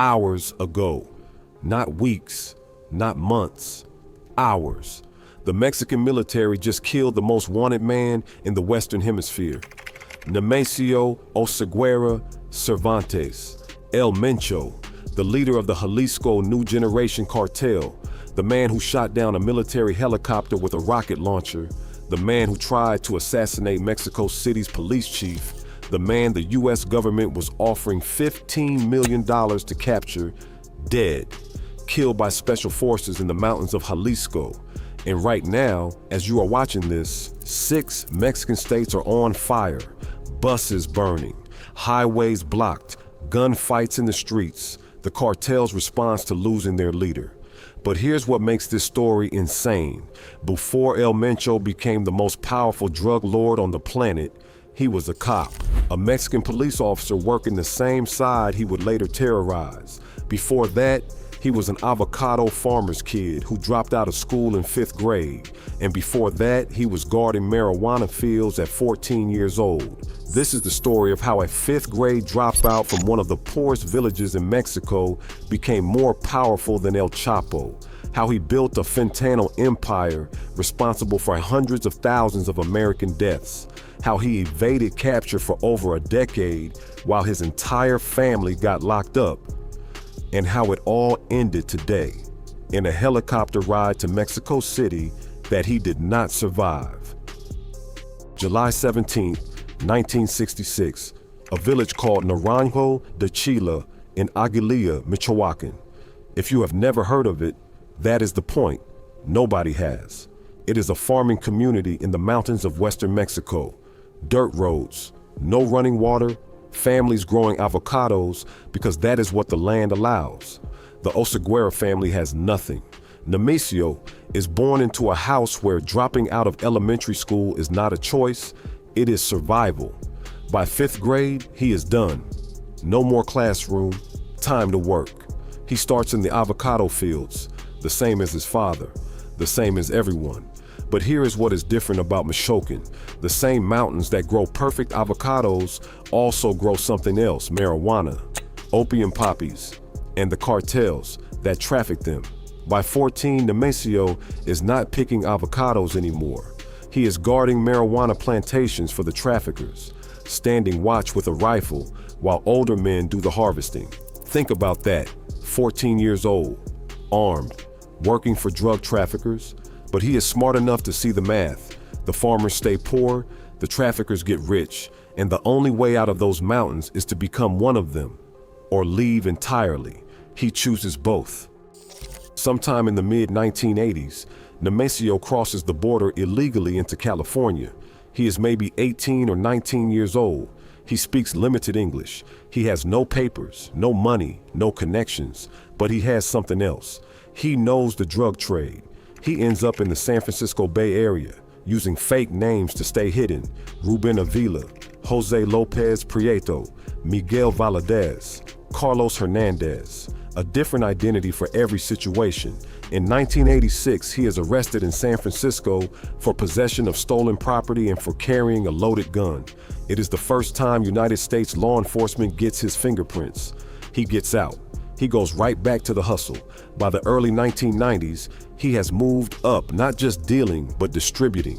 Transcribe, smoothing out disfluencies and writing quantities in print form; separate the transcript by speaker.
Speaker 1: Hours ago. Not weeks, not months, hours. The Mexican military just killed the most wanted man in the Western Hemisphere. Nemesio Oseguera Cervantes, El Mencho, the leader of the Jalisco New Generation Cartel, the man who shot down a military helicopter with a rocket launcher, the man who tried to assassinate Mexico City's police chief, the man the U.S. government was offering $15 million to capture, dead, killed by special forces in the mountains of Jalisco. And right now, as you are watching this, 6 Mexican states are on fire, buses burning, highways blocked, gunfights in the streets, the cartel's response to losing their leader. But here's what makes this story insane. Before El Mencho became the most powerful drug lord on the planet, he was a cop, a Mexican police officer working the same side he would later terrorize. Before that, he was an avocado farmer's kid who dropped out of school in 5th grade. And before that, he was guarding marijuana fields at 14 years old. This is the story of how a 5th grade dropout from one of the poorest villages in Mexico became more powerful than El Chapo, how he built a fentanyl empire responsible for hundreds of thousands of American deaths, how he evaded capture for over a decade while his entire family got locked up, and how it all ended today in a helicopter ride to Mexico City that he did not survive. July 17, 1966, a village called Naranjo de Chila in Aguililla, Michoacan. If you have never heard of it, that is the point. Nobody has. It is a farming community in the mountains of western Mexico. Dirt roads, no running water, families growing avocados because that is what the land allows. The Oseguera family has nothing. Nemesio is born into a house where dropping out of elementary school is not a choice, it is survival. By 5th grade, he is done. No more classroom, time to work. He starts in the avocado fields, the same as his father, the same as everyone. But here is what is different about Michoacan. The same mountains that grow perfect avocados also grow something else, marijuana, opium poppies, and the cartels that traffic them. By 14, Nemesio is not picking avocados anymore. He is guarding marijuana plantations for the traffickers, standing watch with a rifle while older men do the harvesting. Think about that, 14 years old, armed, working for drug traffickers, but he is smart enough to see the math. The farmers stay poor, the traffickers get rich, and the only way out of those mountains is to become one of them, or leave entirely. He chooses both. Sometime in the mid-1980s, Nemesio crosses the border illegally into California. He is maybe 18 or 19 years old. He speaks limited English. He has no papers, no money, no connections, but he has something else. He knows the drug trade. He ends up in the San Francisco Bay Area, using fake names to stay hidden. Ruben Avila, Jose Lopez Prieto, Miguel Valadez, Carlos Hernandez. A different identity for every situation. In 1986, he is arrested in San Francisco for possession of stolen property and for carrying a loaded gun. It is the first time United States law enforcement gets his fingerprints. He gets out. He goes right back to the hustle. By the early 1990s, he has moved up, not just dealing, but distributing.